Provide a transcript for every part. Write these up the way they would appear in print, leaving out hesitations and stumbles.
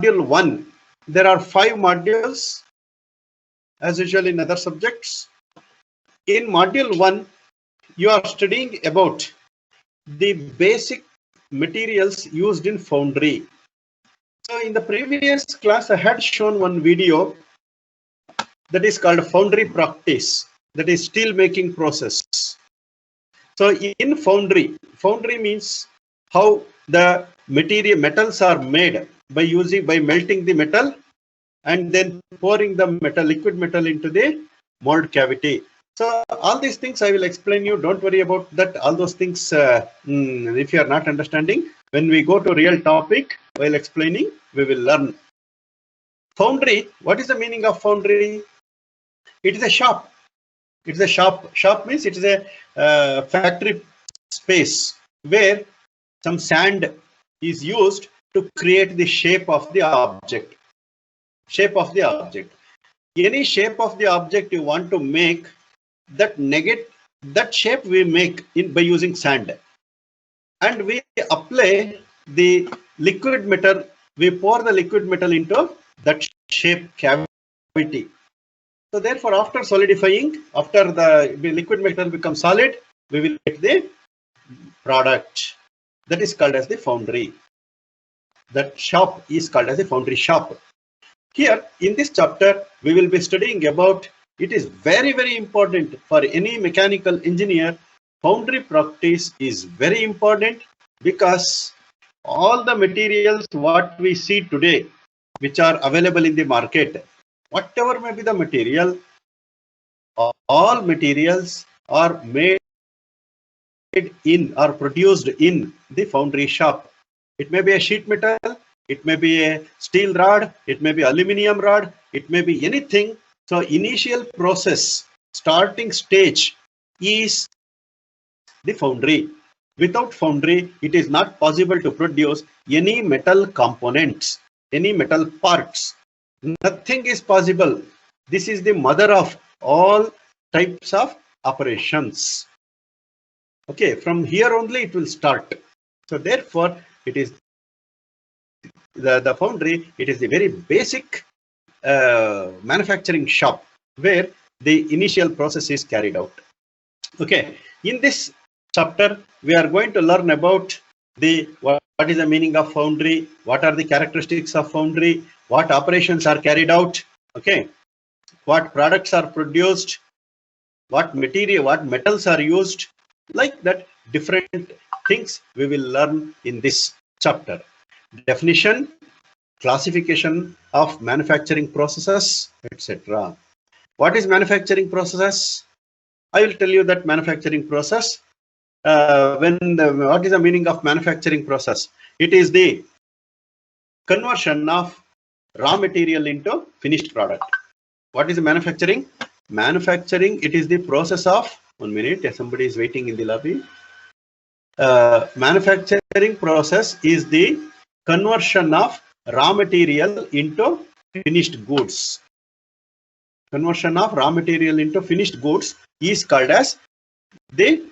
1, there are 5 modules as usual in other subjects. In module 1, you are studying about the basic materials used in foundry. So in the previous class, I had shown one video that is called foundry practice, that is steel making process. So in foundry means how the metals are made by melting the metal and then pouring the liquid metal into the mold cavity. So all these things I will explain you. Don't worry about that. All those things, if you are not understanding, when we go to real topic while explaining, we will learn. Foundry, what is the meaning of foundry? It is a shop. It is a shop. Shop means it is a factory space where some sand is used to create the shape of the object. Shape of the object. Any shape of the object you want to make, that shape we make by using sand, and we apply the liquid metal. We pour the liquid metal into that shape cavity. So therefore, after solidifying, after the liquid metal becomes solid, we will get the product. That is called as the foundry. That shop is called as a foundry shop. Here in this chapter, we will be studying about, it is very, very important for any mechanical engineer. Foundry practice is very important because all the materials what we see today, which are available in the market, whatever may be the material, all materials are made in or produced in the foundry shop. It may be a sheet metal, it may be a steel rod, it may be aluminum rod, it may be anything. So initial process, starting stage is the foundry. Without foundry, it is not possible to produce any metal components, any metal parts. Nothing is possible. This is the mother of all types of operations. Okay, from here only it will start. So therefore, it is the foundry. It is the very basic manufacturing shop where the initial process is carried out. Okay, in this chapter, we are going to learn about what is the meaning of foundry, what are the characteristics of foundry, what operations are carried out, okay, what products are produced, what metals are used, like that. Different things we will learn in this chapter. Definition, classification of manufacturing processes, etc. What is manufacturing processes? I will tell you that manufacturing process. What is the meaning of manufacturing process? It is the conversion of raw material into finished product. What is manufacturing? Manufacturing, it is the process of, 1 minute, somebody is waiting in the lobby. Manufacturing process is the conversion of raw material into finished goods. Conversion of raw material into finished goods is called as the,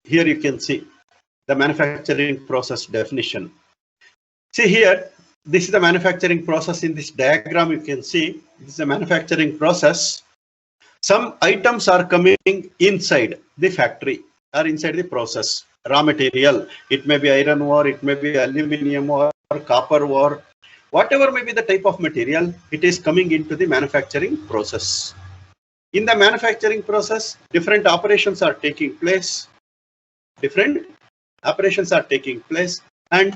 here you can see the manufacturing process definition. See here, this is the manufacturing process. In this diagram, you can see this is a manufacturing process. Some items are coming inside the factory or inside the process. Raw material, it may be iron ore, it may be aluminum ore, copper ore, whatever may be the type of material, it is coming into the manufacturing process. In the manufacturing process, different operations are taking place. Different operations are taking place, and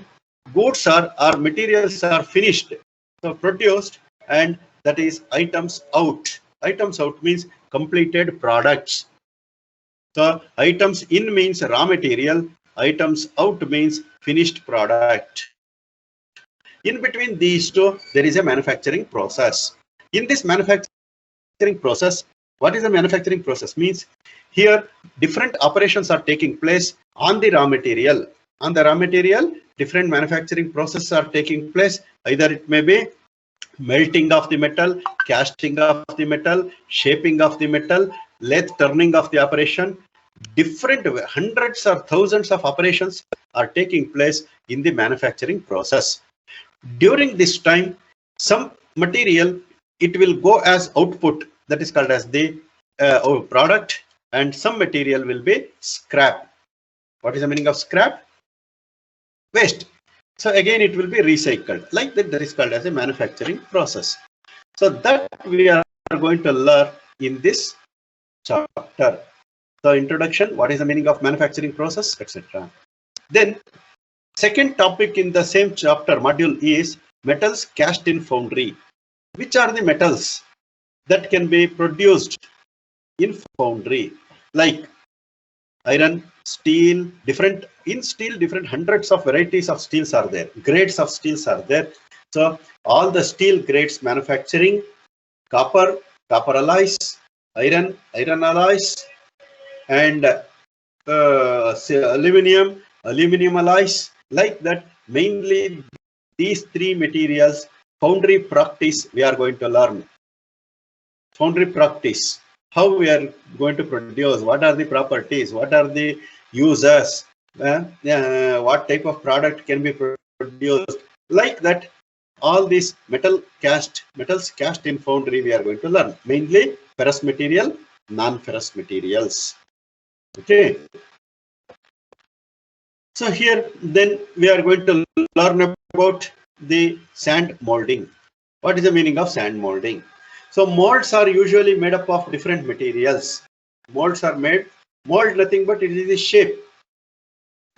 goods or materials are finished, so produced, and that is items out. Items out means completed products. So items in means raw material, items out means finished product. In between these two, there is a manufacturing process. In this manufacturing process, what is the manufacturing process? Means here different operations are taking place on the raw material. On the raw material, different manufacturing processes are taking place. Either it may be melting of the metal, casting of the metal, shaping of the metal, lathe turning of the operation. Different hundreds or thousands of operations are taking place in the manufacturing process. During this time, some material, it will go as output, that is called as the product, and some material will be scrap. What is the meaning of scrap? Waste. So again, it will be recycled. Like that, that is called as a manufacturing process. So that we are going to learn in this chapter. So introduction, what is the meaning of manufacturing process, etc. Then second topic in the same chapter module is metals cast in foundry. Which are the metals that can be produced in foundry? Like iron, steel, different hundreds of varieties of steels are there, grades of steels are there. So all the steel grades manufacturing, copper alloys, iron alloys, and aluminum alloys, like that. Mainly these three materials, foundry practice we are going to learn. Foundry practice, how we are going to produce, what are the properties, what are the uses, what type of product can be produced, like that. All these metals cast in foundry we are going to learn, mainly ferrous material, non-ferrous materials. Okay. So here then we are going to learn about the sand molding. What is the meaning of sand molding? So molds are usually made up of different materials. Molds are made, mold nothing but it is the shape.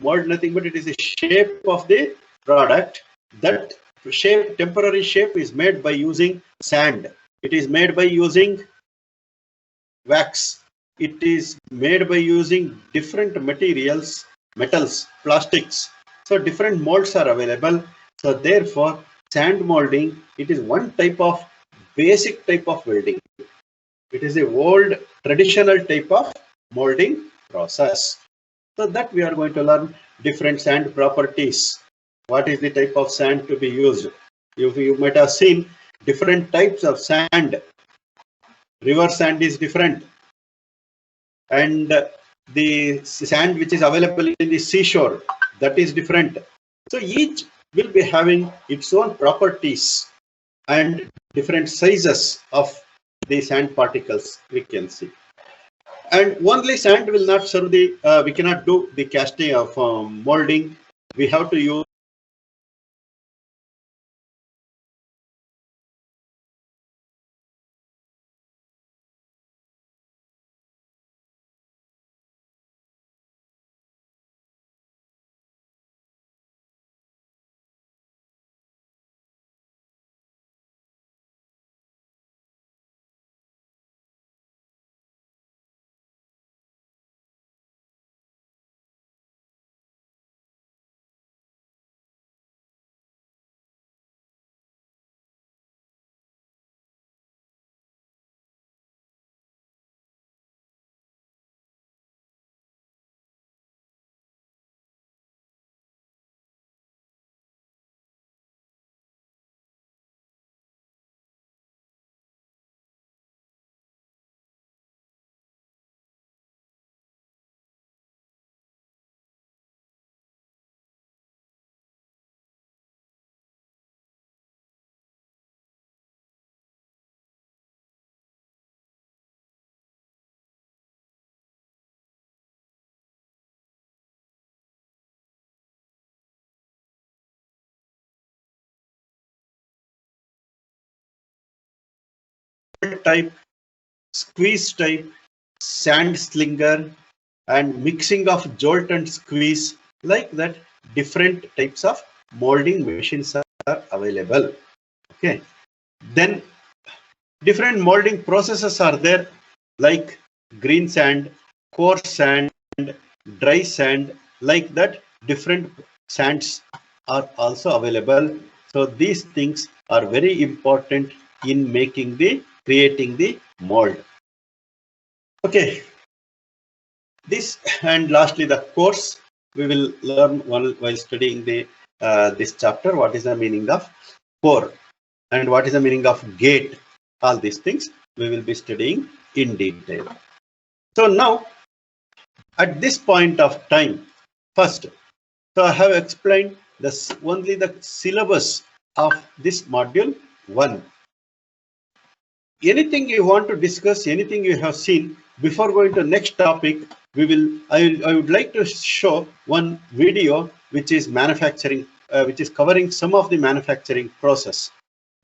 Mold nothing but it is the shape of the product. That shape, temporary shape, is made by using sand. It is made by using wax. It is made by using different materials, metals, plastics. So different molds are available. So therefore, sand molding, it is one type of basic type of welding. It is a old traditional type of molding process. So that we are going to learn different sand properties. What is the type of sand to be used? You might have seen different types of sand. River sand is different, and the sand which is available in the seashore, that is different. So each will be having its own properties and different sizes of the sand particles we can see. And only sand will not serve the, we cannot do the casting of molding. We have to use type, squeeze type, sand slinger, and mixing of jolt and squeeze, like that. Different types of molding machines are available. Okay. Then different molding processes are there, like green sand, coarse sand, dry sand, like that. Different sands are also available. So these things are very important in creating the mold. Okay. This, and lastly the course we will learn while studying the this chapter. What is the meaning of core and what is the meaning of gate? All these things we will be studying in detail. So now at this point of time, first, so I have explained this only the syllabus of this module 1. Anything you want to discuss, anything you have seen before going to next topic, I would like to show one video which is manufacturing, which is covering some of the manufacturing process.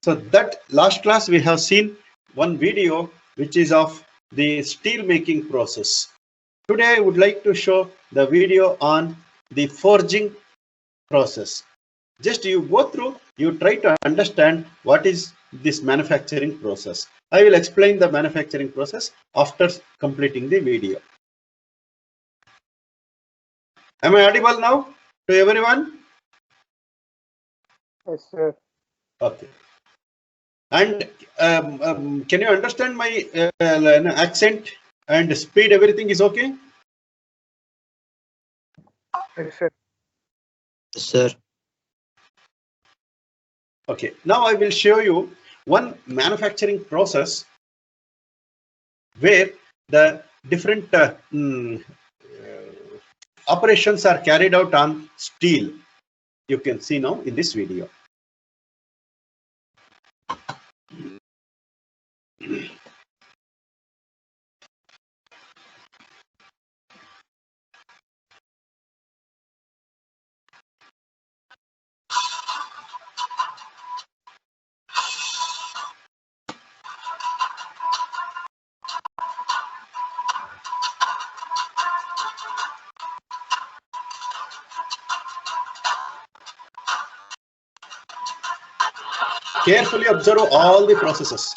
So that last class we have seen one video which is of the steel making process. Today I would like to show the video on the forging process. Just you go through, you try to understand what is this manufacturing process. I will explain the manufacturing process after completing the video. Am I audible now to everyone? Yes, sir. Okay. And can you understand my accent and speed? Everything is okay? Yes, sir. Sir. Okay. Now I will show you one manufacturing process where the different operations are carried out on steel. You can see now in this video. Carefully observe all the processes.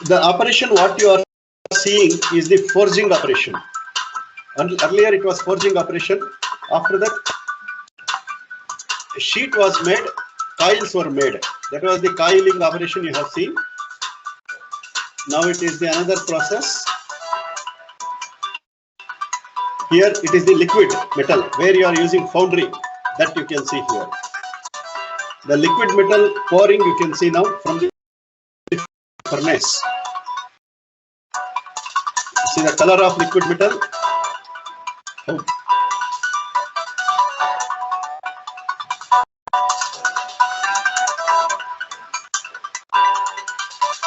The operation what you are seeing is the forging operation. And earlier it was forging operation. After that, a sheet was made, coils were made. That was the coiling operation you have seen. Now it is the another process. Here it is the liquid metal where you are using foundry, that you can see here. The liquid metal pouring you can see now from the furnace. See the color of liquid metal.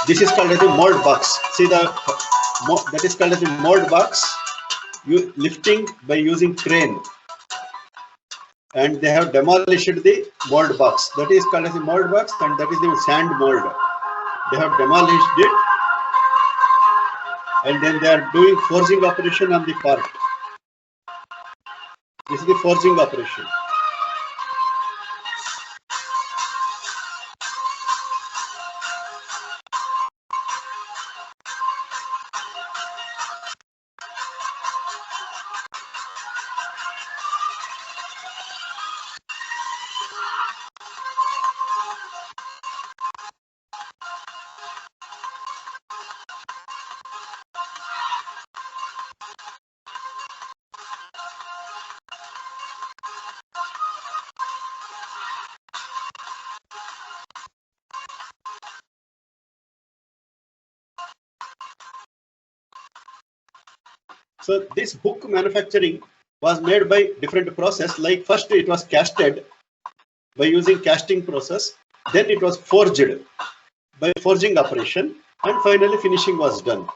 This is called as the mold box. See that is called as the mold box. You lifting by using crane, and they have demolished the mold box. That is called as the mold box, and that is the sand mold. They have demolished it, and then they are doing forging operation on the part. This is the forging operation. So this hook manufacturing was made by different process. Like first it was casted by using casting process. Then it was forged by forging operation, and finally finishing was done.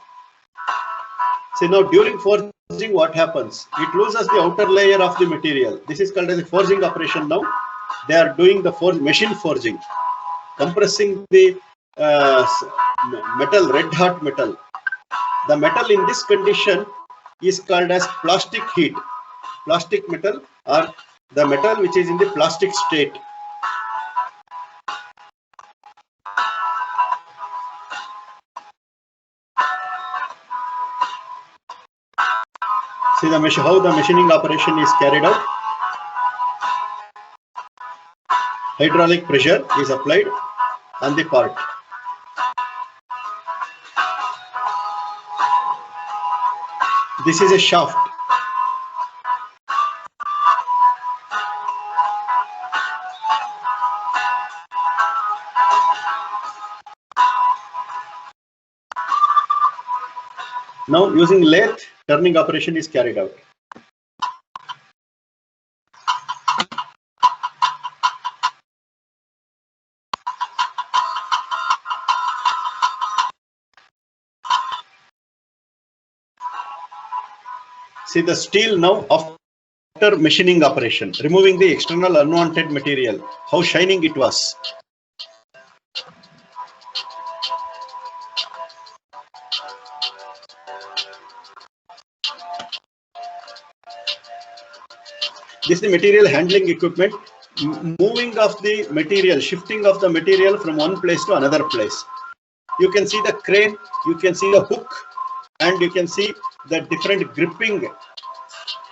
See now during forging what happens? It loses the outer layer of the material. This is called as a forging operation now. They are doing the machine forging, compressing the metal, red hot metal. The metal in this condition is called as plastic heat. Plastic metal, or the metal which is in the plastic state. See how the machining operation is carried out. Hydraulic pressure is applied on the part. This is a shaft. Now using lathe, turning operation is carried out. See the steel now after machining operation, removing the external unwanted material, how shining it was. This is the material handling equipment, moving of the material, shifting of the material from one place to another place. You can see the crane, you can see the hook, and you can see the different gripping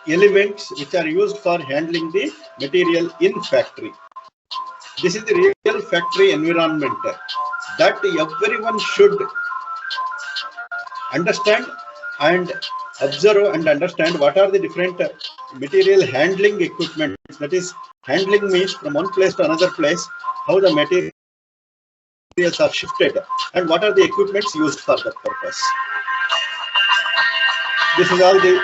elements which are used for handling the material in factory. This is the real factory environment that everyone should understand and observe and understand what are the different material handling equipment. That is, handling means from one place to another place, how the materials are shifted and what are the equipments used for that purpose. This is all the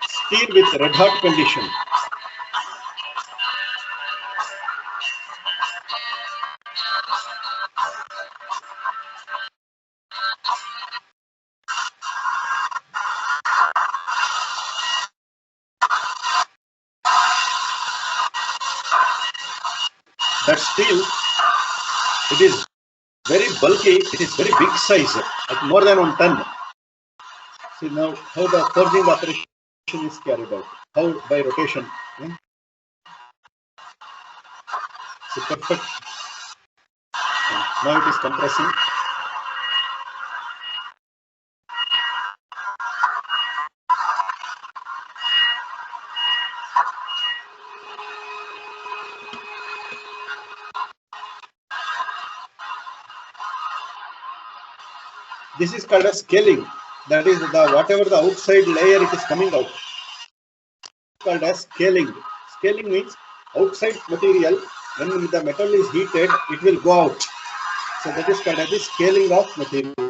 steel with red hot condition. That steel, it is very bulky, it is very big size, at more than 1 ton. See now how the forging operation is carried out, how by rotation. So perfect. Now it is compressing. This is called as scaling. That is the whatever the outside layer it is coming out. Called as scaling. Scaling means outside material, when the metal is heated, it will go out. So that is called as the scaling of material.